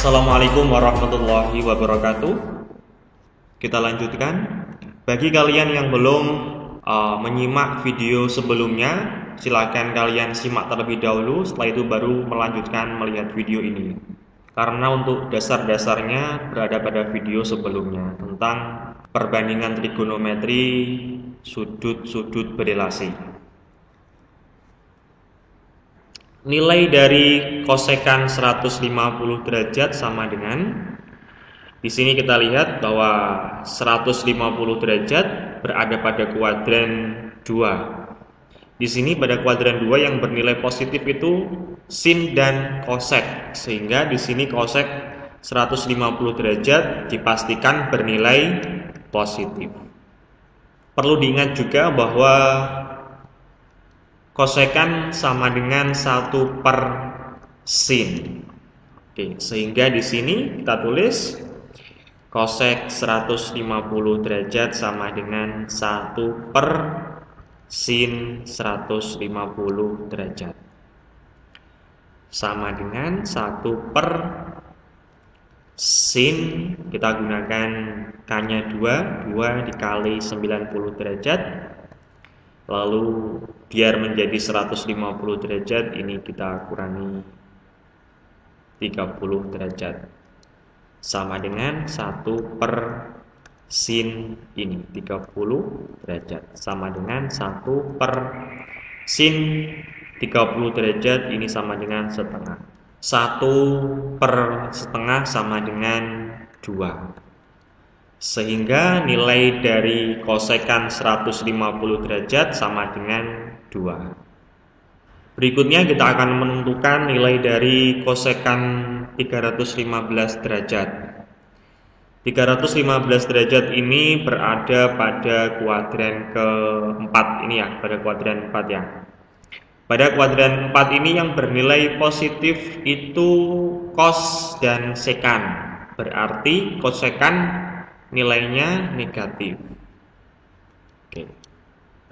Assalamualaikum warahmatullahi wabarakatuh. Kita lanjutkan. Bagi kalian yang belum menyimak video sebelumnya, silakan kalian simak terlebih dahulu. Setelah itu baru melanjutkan melihat video ini. Karena untuk dasar-dasarnya berada pada video sebelumnya tentang perbandingan trigonometri sudut-sudut berelasi. Nilai dari kosekan 150 derajat sama dengan, di sini kita lihat bahwa 150 derajat berada pada kuadran 2. Di sini pada kuadran 2 yang bernilai positif itu sin dan kosek, sehingga di sini kosek 150 derajat dipastikan bernilai positif. Perlu diingat juga bahwa kosekan sama dengan 1 per sin. Oke, sehingga di sini kita tulis kosek 150 derajat sama dengan 1 per sin 150 derajat. Sama dengan 1 per sin, kita gunakan K-nya 2 dikali 90 derajat. Lalu biar menjadi 150 derajat ini kita kurangi 30 derajat. Sama dengan 1 per sin ini 30 derajat. Sama dengan 1 per sin 30 derajat ini sama dengan setengah. 1 per setengah sama dengan 2. Sehingga nilai dari kosekan 150 derajat sama dengan 2. Berikutnya kita akan menentukan nilai dari kosekan 315 derajat. 315 derajat ini berada pada kuadran keempat ini ya, pada kuadran 4 ya. Pada kuadran 4 ini yang bernilai positif itu cos dan sekan. Berarti kosekan nilainya negatif. Oke.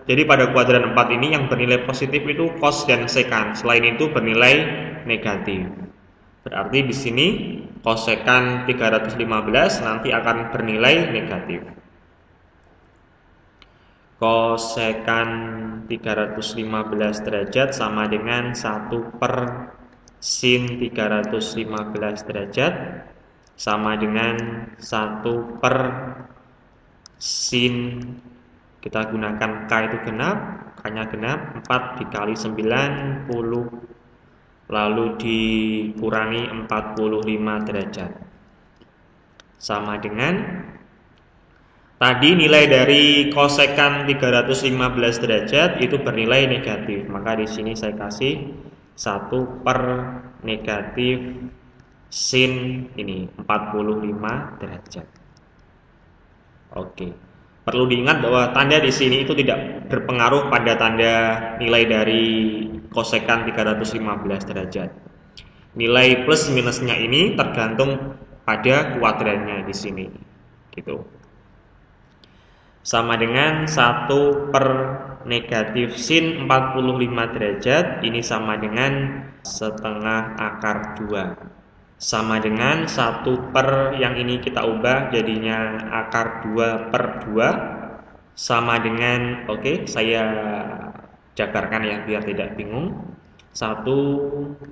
Jadi pada kuadran 4 ini yang bernilai positif itu cos dan sekan. Selain itu bernilai negatif. Berarti di sini kosekan 315 nanti akan bernilai negatif. Kosekan 315 derajat sama dengan 1 per sin 315 derajat sama dengan 1 per sin, kita gunakan K itu genap, K-nya genap, 4 dikali 90 lalu dikurangi 45 derajat sama dengan, tadi nilai dari kosekan 315 derajat itu bernilai negatif, maka di sini saya kasih 1 per negatif sin ini 45 derajat. Oke. Perlu diingat bahwa tanda di sini itu tidak berpengaruh pada tanda nilai dari kosekan 315 derajat. Nilai plus minusnya ini tergantung pada kuadrannya di sini. Gitu. Sama dengan 1 per negatif sin 45 derajat ini sama dengan setengah akar 2. Sama dengan 1 per, yang ini kita ubah jadinya akar 2 per 2 sama dengan, oke, saya jabarkan ya biar tidak bingung. 1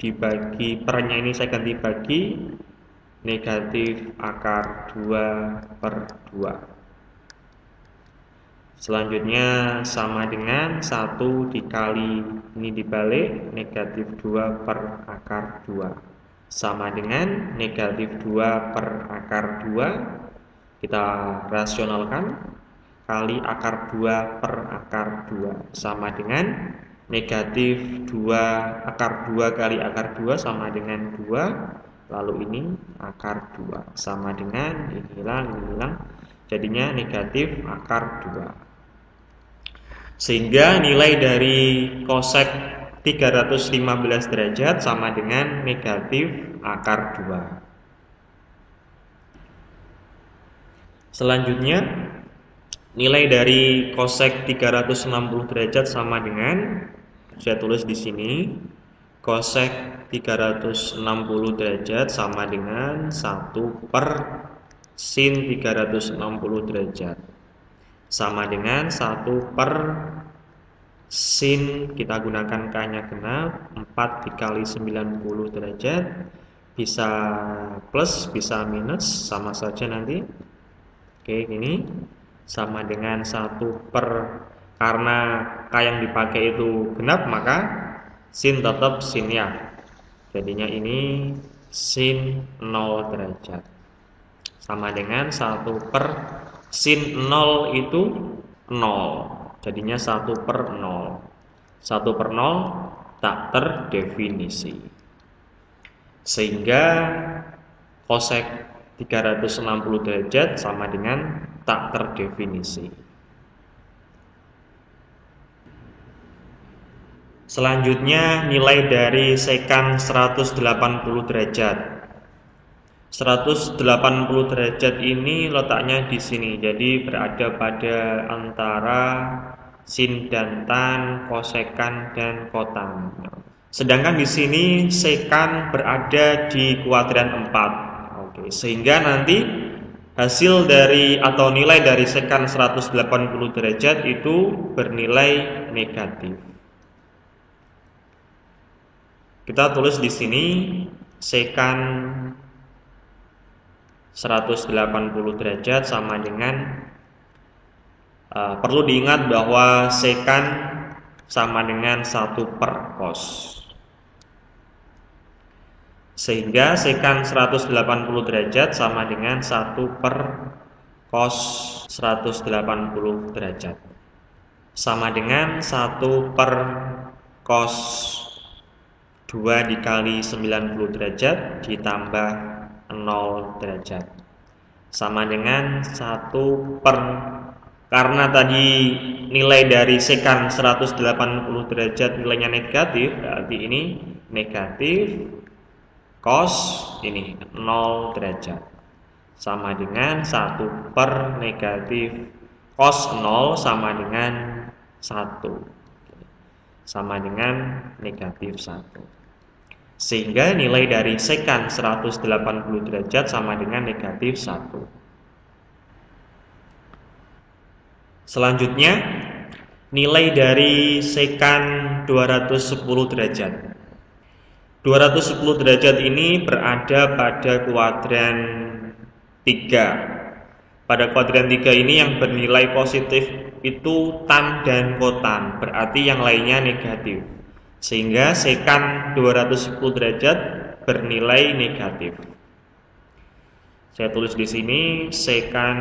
dibagi pernya ini saya ganti bagi negatif akar 2 per 2. Selanjutnya sama dengan 1 dikali, ini dibalik, negatif 2 per akar 2 sama dengan negatif 2 per akar 2, kita rasionalkan, kali akar 2 per akar 2 sama dengan negatif 2 akar 2 kali akar 2 sama dengan 2, lalu ini akar 2 sama dengan, ini hilang, jadinya negatif akar 2. Sehingga nilai dari kosek 315 derajat sama dengan negatif akar 2. Selanjutnya nilai dari kosek 360 derajat sama dengan, saya tulis di sini Cosec 360 derajat sama dengan 1 per sin 360 derajat. Sama dengan 1 per sin, kita gunakan K-nya genap, 4 dikali 90 derajat. Bisa plus, bisa minus, sama saja nanti. Oke, gini. Sama dengan 1 per, karena K yang dipakai itu genap, maka sin tetap sin ya. Jadinya ini sin 0 derajat. Sama dengan 1 per sin 0 itu 0. Jadinya 1 per 0. 1 per 0 tak terdefinisi. Sehingga cosec 360 derajat sama dengan tak terdefinisi. Selanjutnya nilai dari sekan 180 derajat. 180 derajat ini letaknya di sini. Jadi berada pada antara sin dan tan, kosekan dan kotan. Sedangkan di sini sekan berada di kuadran 4. Oke, sehingga nanti hasil dari atau nilai dari sekan 180 derajat itu bernilai negatif. Kita tulis di sini sekan 180 derajat sama dengan perlu diingat bahwa sekan sama dengan 1 per cos. Sehingga sekan 180 derajat sama dengan 1 per cos 180 derajat. Sama dengan 1 per cos 2 dikali 90 derajat ditambah 0 derajat. Sama dengan 1 per, karena tadi nilai dari sekan 180 derajat nilainya negatif, berarti ini negatif cos ini 0 derajat. Sama dengan 1 per negatif cos 0 sama dengan 1. Sama dengan negatif 1. Sehingga nilai dari sekan 180 derajat sama dengan negatif 1. Selanjutnya, nilai dari sekan 210 derajat. 210 derajat ini berada pada kuadran 3. Pada kuadran 3 ini yang bernilai positif itu tan dan kotan, berarti yang lainnya negatif. Sehingga sekan 210 derajat bernilai negatif. Saya tulis di sini sekan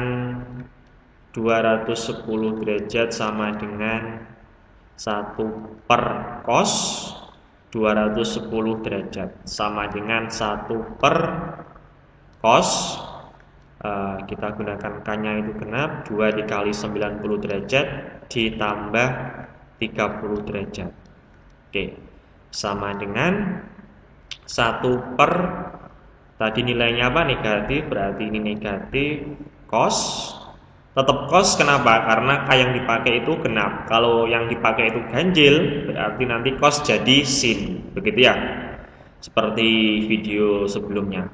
210 derajat sama dengan 1 per cos 210 derajat sama dengan 1 per cos, kita gunakan K-nya itu genap, 2 dikali 90 derajat ditambah 30 derajat. Oke, sama dengan 1 per, tadi nilainya apa? Negatif, berarti ini negatif cos. Tetap cos, kenapa? Karena K yang dipakai itu genap. Kalau yang dipakai itu ganjil, berarti nanti cos jadi sin. Begitu ya, seperti video sebelumnya.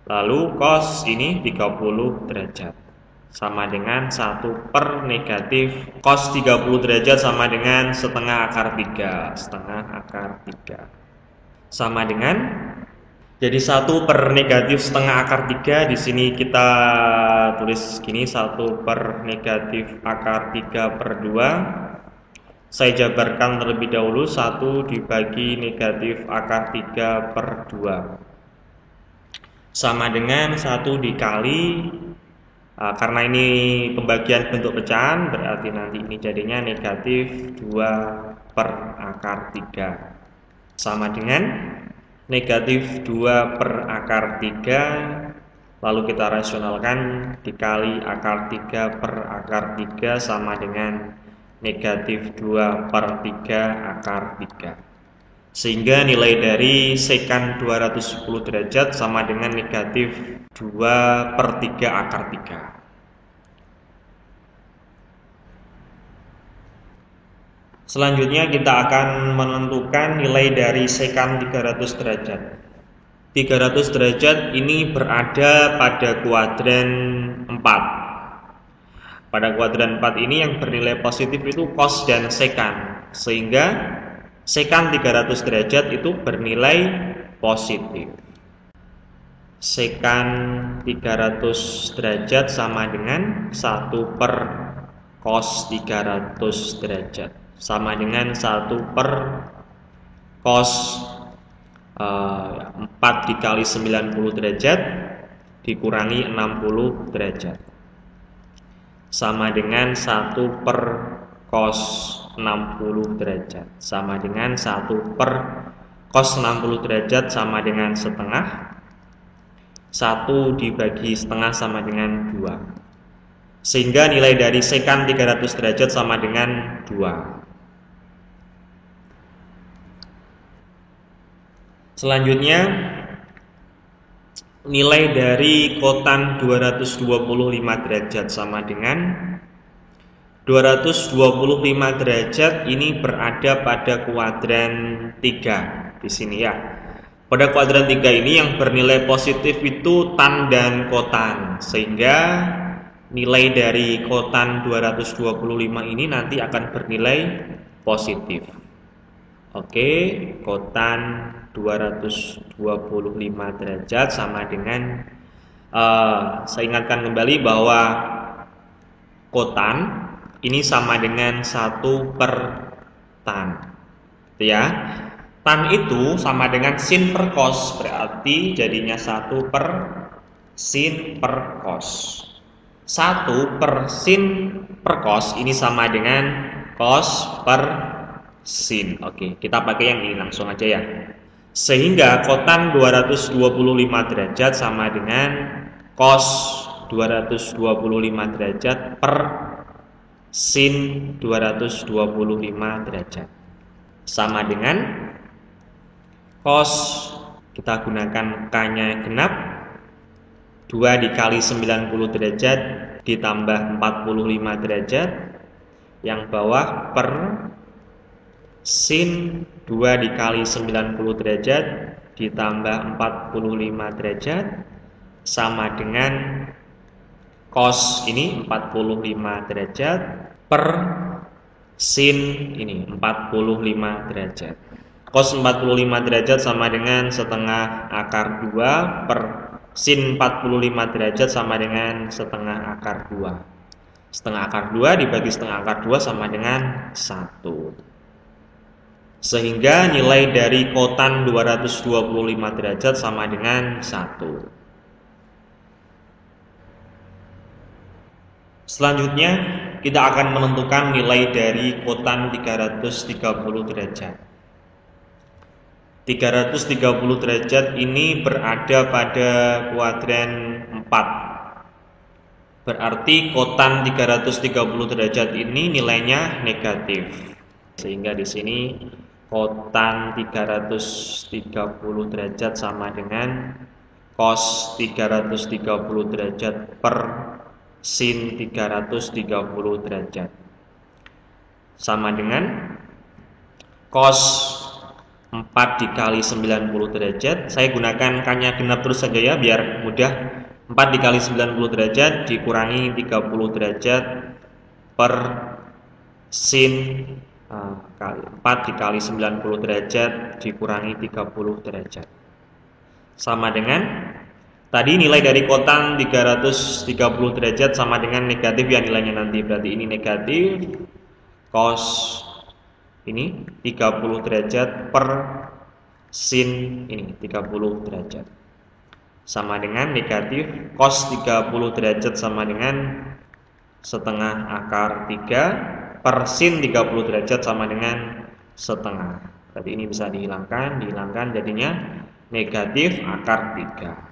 Lalu cos ini 30 derajat sama dengan 1 per negatif cos 30 derajat sama dengan setengah akar 3. Setengah akar 3 sama dengan, jadi 1 per negatif setengah akar 3. Di sini kita tulis gini, 1 per negatif akar 3 per 2. Saya jabarkan terlebih dahulu, 1 dibagi negatif akar 3 per 2 sama dengan 1 dikali, karena ini pembagian bentuk pecahan, berarti nanti ini jadinya negatif 2 per akar 3 sama dengan negatif 2 per akar 3, lalu kita rasionalkan, dikali akar 3 per akar 3 sama dengan negatif 2 per 3 akar 3. Sehingga nilai dari sekan 210 derajat sama dengan negatif 2 per 3 akar 3. Selanjutnya kita akan menentukan nilai dari sekant 300 derajat. 300 derajat ini berada pada kuadran 4. Pada kuadran 4 ini yang bernilai positif itu cos dan sekant, sehingga sekant 300 derajat itu bernilai positif. Sekant 300 derajat sama dengan 1 per cos 300 derajat, sama dengan 1 per cos 4 dikali 90 derajat dikurangi 60 derajat, sama dengan 1 per cos 60 derajat, sama dengan 1 per cos 60 derajat sama dengan setengah. 1 dibagi setengah sama dengan 2. Sehingga nilai dari sekant 300 derajat sama dengan 2. Selanjutnya, nilai dari kotan 225 derajat sama dengan 225 derajat ini berada pada kuadran 3 di sini ya. Pada kuadran 3 ini yang bernilai positif itu tan dan kotan, sehingga nilai dari kotan 225 ini nanti akan bernilai positif. Oke, kotan 225 derajat sama dengan saya ingatkan kembali bahwa kotan ini sama dengan 1 per tan, ya. Tan itu sama dengan sin per cos, berarti jadinya 1 per sin per cos. 1 per sin per cos ini sama dengan cos per sin. Oke, kita pakai yang ini langsung aja ya. Sehingga kotan 225 derajat sama dengan cos 225 derajat per sin 225 derajat. Sama dengan cos, kita gunakan K-nya genap, 2 dikali 90 derajat ditambah 45 derajat, yang bawah per sin 2 dikali 90 derajat ditambah 45 derajat sama dengan cos ini 45 derajat per sin ini 45 derajat. Cos 45 derajat sama dengan setengah akar 2 per sin 45 derajat sama dengan setengah akar 2. Setengah akar 2 dibagi setengah akar 2 sama dengan 1. Sehingga nilai dari kotan 225 derajat sama dengan 1. Selanjutnya kita akan menentukan nilai dari kotan 330 derajat. 330 derajat ini berada pada kuadran 4. Berarti kotan 330 derajat ini nilainya negatif. Sehingga di sini kotan 330 derajat sama dengan cos 330 derajat per sin 330 derajat. Sama dengan cos 4 dikali 90 derajat. Saya gunakan K-nya genap terus saja ya biar mudah. 4 dikali 90 derajat dikurangi 30 derajat per sin 4 dikali 90 derajat dikurangi 30 derajat. Sama dengan tadi nilai dari kotan 330 derajat sama dengan negatif ya nilainya nanti. Berarti ini negatif cos ini 30 derajat per sin ini 30 derajat. Sama dengan negatif cos 30 derajat sama dengan setengah akar 3 per sin 30 derajat sama dengan setengah. Berarti ini bisa dihilangkan jadinya negatif akar 3.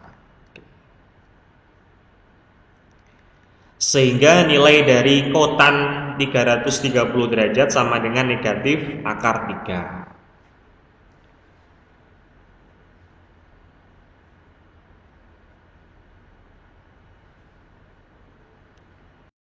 Sehingga nilai dari kotan 330 derajat sama dengan negatif akar 3.